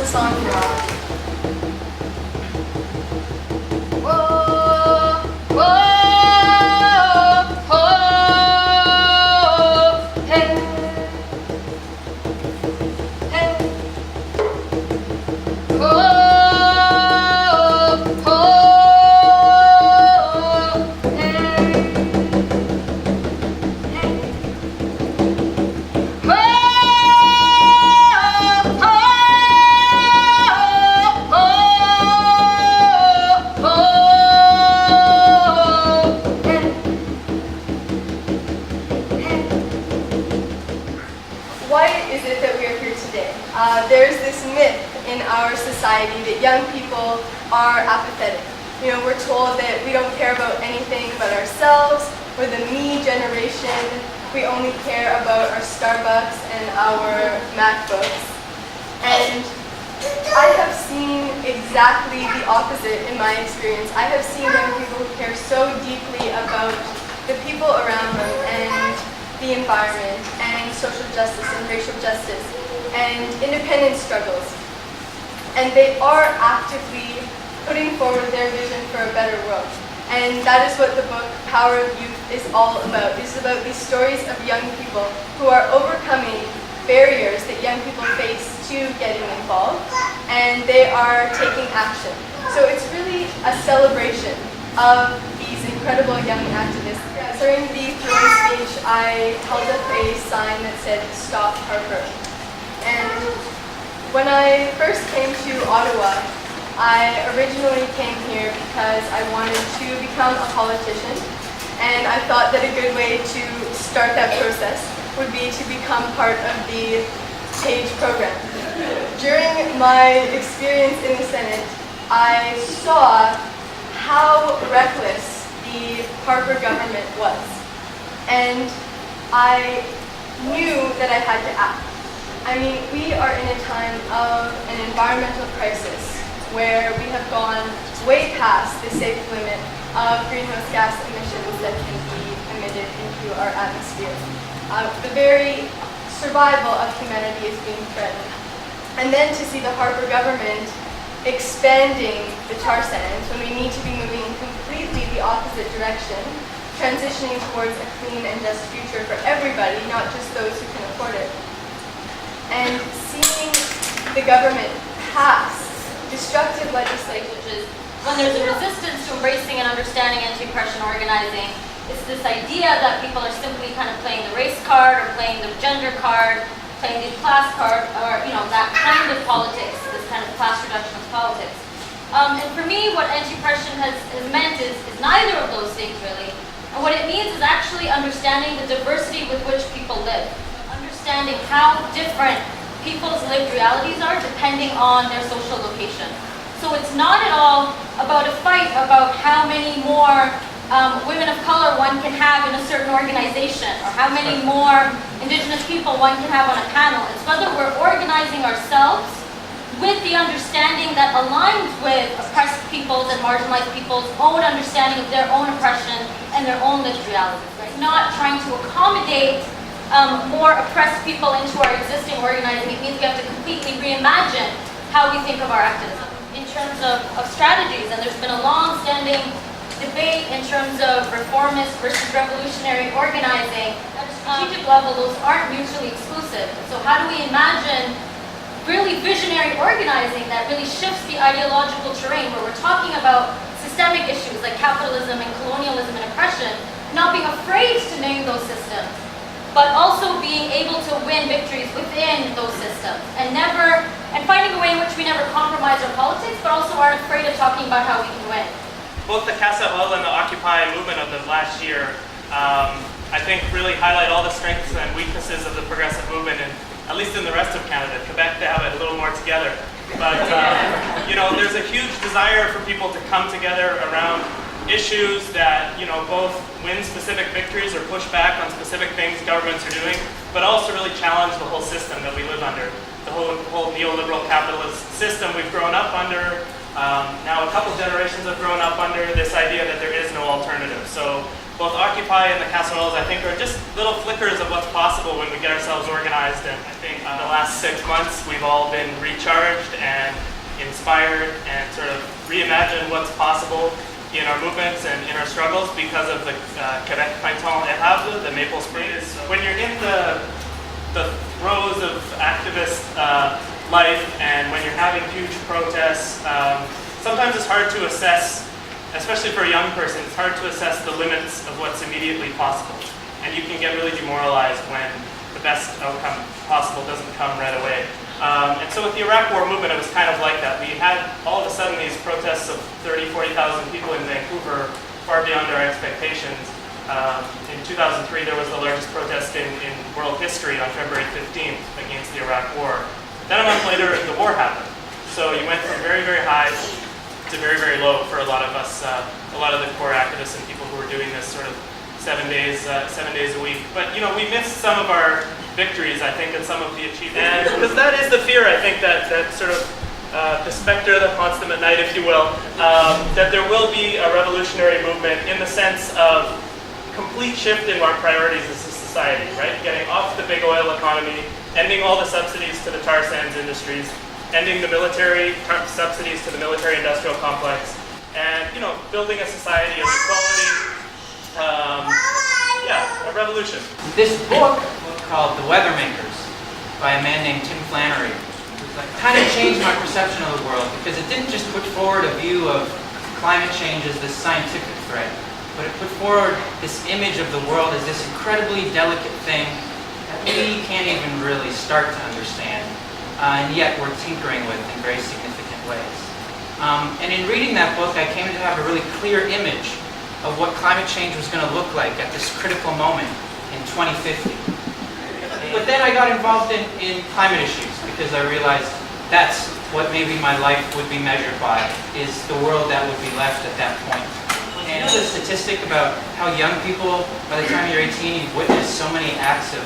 the song from? Whoa, whoa, whoa, hey, hey, whoa, whoa, hey, hey, whoa. Why is it that we are here today? There's this myth in our society that young people are apathetic. You know, we're told that we don't care about anything but ourselves. We're the me generation. We only care about our Starbucks and our MacBooks. And I have seen exactly the opposite in my experience. I have seen young people who care so deeply about the people around them and the environment and social justice and racial justice and independence struggles. And they are actively putting forward their vision for a better world. And that is what the book Power of Youth is all about. It's about these stories of young people who are overcoming barriers that young people face to getting involved, and they are taking action. So it's really a celebration of these incredible young activists. During the throwing speech, I held up a sign that said, "Stop Harper." And when I first came to Ottawa, I originally came here because I wanted to become a politician, and I thought that a good way to start that process would be to become part of the PAGE program. During my experience in the Senate, I saw how reckless the Harper government was, and I knew that I had to act. I mean, we are in a time of an environmental crisis where we have gone way past the safe limit of greenhouse gas emissions that can be emitted into our atmosphere. The very survival of humanity is being threatened. And then to see the Harper government expanding the tar sands when we need to be moving in completely the opposite direction, transitioning towards a clean and just future for everybody, not just those who can afford it. And seeing the government pass destructive legislation. When there's a resistance to embracing and understanding anti-oppression organizing, it's this idea that people are simply kind of playing the race card or playing the gender card, playing the class card, or that kind of politics, this kind of class reductionist politics. And for me, what anti-oppression has meant is neither of those things really. And what it means is actually understanding the diversity with which people live, understanding how different people's lived realities are depending on their social location. So it's not at all about a fight about how many more women of color one can have in a certain organization, or how many more Indigenous people one can have on a panel. It's whether we're organizing ourselves with the understanding that aligns with oppressed people's and marginalized people's own understanding of their own oppression and their own lived realities. Right? Not trying to accommodate more oppressed people into our existing organizing. It means we have to completely reimagine how we think of our activism in terms of strategies. And there's been a long-standing debate in terms of reformist versus revolutionary organizing. At a strategic level, those aren't mutually exclusive. So how do we imagine really visionary organizing that really shifts the ideological terrain, where we're talking about systemic issues like capitalism and colonialism and oppression, not being afraid to name those systems, but also being able to win victories within those systems, and finding a way in which we never compromise our politics, but also aren't afraid of talking about how we can win. Both the Casa Oil and the Occupy movement of the last year, I think really highlight all the strengths and weaknesses of the progressive movement, and at least in the rest of Canada. Quebec, they have it a little more together. But there's a huge desire for people to come together around issues that both win specific victories or push back on specific things governments are doing, but also really challenge the whole system that we live under, the whole neoliberal capitalist system we've grown up under. Now a couple generations have grown up under this idea that there is no alternative. So both Occupy and the Casa Oils, I think, are just little flickers of what's possible when we get ourselves organized. And I think The last 6 months, we've all been recharged and inspired and sort of reimagined what's possible in our movements and in our struggles because of the Quebec Printemps et Hive, the Maple Spring. When you're in the throes of activist life and when you're having huge protests, sometimes it's hard to assess, especially for a young person, it's hard to assess the limits of what's immediately possible. And you can get really demoralized when the best outcome possible doesn't come right away. And so with the Iraq War movement, it was kind of like that. We had all of a sudden these protests of 30,000, 40,000 people in Vancouver, far beyond our expectations. In 2003, there was the largest protest in world history on February 15th against the Iraq War. Then a month later, the war happened. So you went from very, very high to very, very low for a lot of us, a lot of the core activists and people who were doing this sort of 7 days a week. But you know, we missed some of our victories, I think, and some of the achievements. And because that is the fear, I think, that sort of the specter that haunts them at night, if you will, that there will be a revolutionary movement in the sense of complete shift in our priorities as a society, right? Getting off the big oil economy, ending all the subsidies to the tar sands industries, ending the military subsidies to the military-industrial complex, and you know, building a society of equality. Yeah, a revolution. This book called The Weathermakers by a man named Tim Flannery kind of changed my perception of the world because it didn't just put forward a view of climate change as this scientific threat, but it put forward this image of the world as this incredibly delicate thing that we can't even really start to understand, and yet we're tinkering with in very significant ways. And in reading that book, I came to have a really clear image of what climate change was going to look like at this critical moment in 2050. But then I got involved in climate issues because I realized that's what maybe my life would be measured by, is the world that would be left at that point. And you know the statistic about how young people, by the time you're 18, you've witnessed so many acts of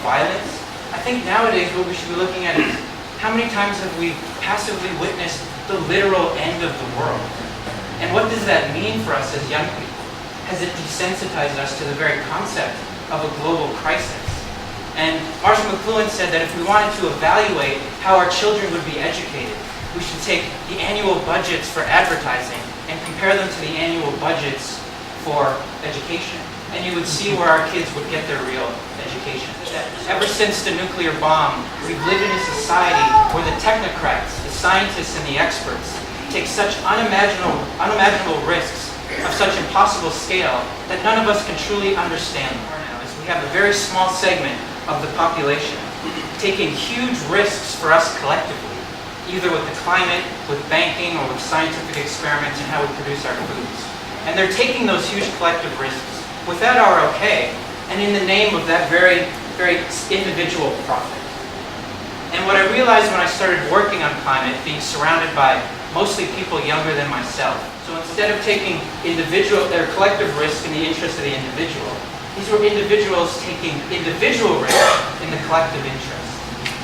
violence? I think nowadays what we should be looking at is how many times have we passively witnessed the literal end of the world? And what does that mean for us as young people? Has it desensitized us to the very concept of a global crisis? And Marshall McLuhan said that if we wanted to evaluate how our children would be educated, we should take the annual budgets for advertising and compare them to the annual budgets for education. And you would see where our kids would get their real education. Ever since the nuclear bomb, we've lived in a society where the technocrats, the scientists and the experts take such unimaginable risks of such impossible scale that none of us can truly understand more now, as we have a very small segment of the population taking huge risks for us collectively, either with the climate, with banking, or with scientific experiments in how we produce our foods. And they're taking those huge collective risks without our okay, and in the name of that very, very individual profit. And what I realized when I started working on climate, being surrounded by mostly people younger than myself. So instead of taking their collective risk in the interest of the individual, these were individuals taking individual risk in the collective interest.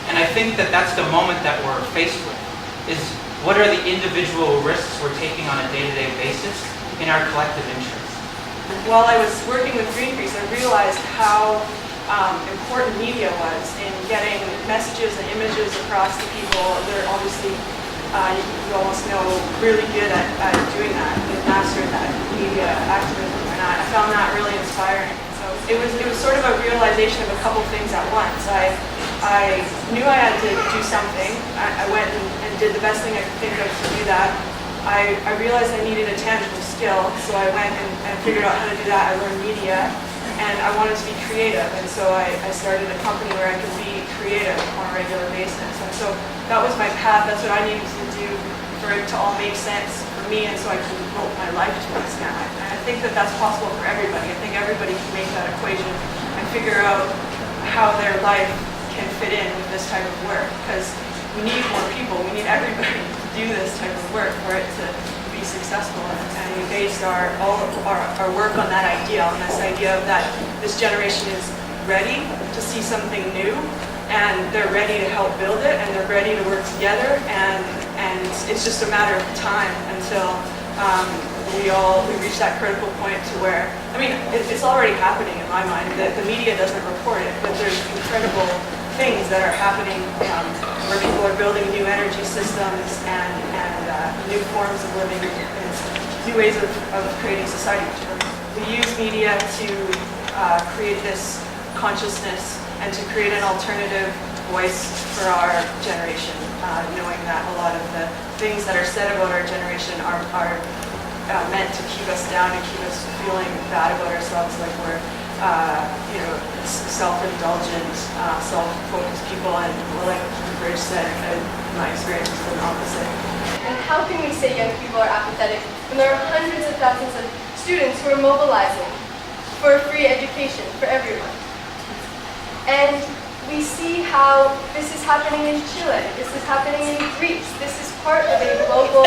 And I think that that's the moment that we're faced with, is what are the individual risks we're taking on a day-to-day basis in our collective interest? While I was working with Greenpeace, I realized how important media was in getting messages and images across to people. They're obviously, you almost know, really good at doing that. They've mastered that media activism, and I found that really inspiring. So it was sort of a realization of a couple things at once. I knew I had to do something. I went and did the best thing I could think of to do that. I realized I needed a tangible skill, so I went and figured out how to do that. I learned media, and I wanted to be creative, and so I started a company where I could be creative on a regular basis. And so that was my path. That's what I needed to do for it to all make sense for me, and so I could devote my life to this now. And I think that that's possible for everybody. I think everybody can make that equation and figure out how their life can fit in with this type of work, because we need more people. We need everybody to do this type of work for it to be successful. And we based all of our work on that idea, on this idea of that this generation is ready to see something new, and they're ready to help build it, and they're ready to work together, and it's just a matter of time until we reach that critical point to where, I mean, it's already happening in my mind. The media doesn't report it, but there's incredible things that are happening where people are building new energy systems and new forms of living and new ways of creating society. We use media to create this consciousness and to create an alternative voice for our generation, knowing that a lot of the things that are said about our generation are meant to keep us down and keep us feeling bad about ourselves, like we're self-indulgent, self-focused people, and like Bridge said, my experience has been the opposite. And how can we say young people are apathetic when there are hundreds of thousands of students who are mobilizing for free education for everyone? And we see how this is happening in Chile, this is happening in Greece, this is part of a global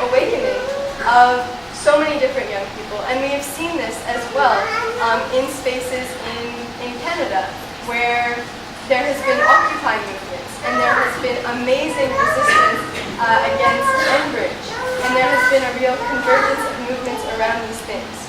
awakening of so many different young people. And we have seen this as well in spaces in Canada, where there has been Occupy movements, and there has been amazing resistance against Enbridge, and there has been a real convergence of movements around these things.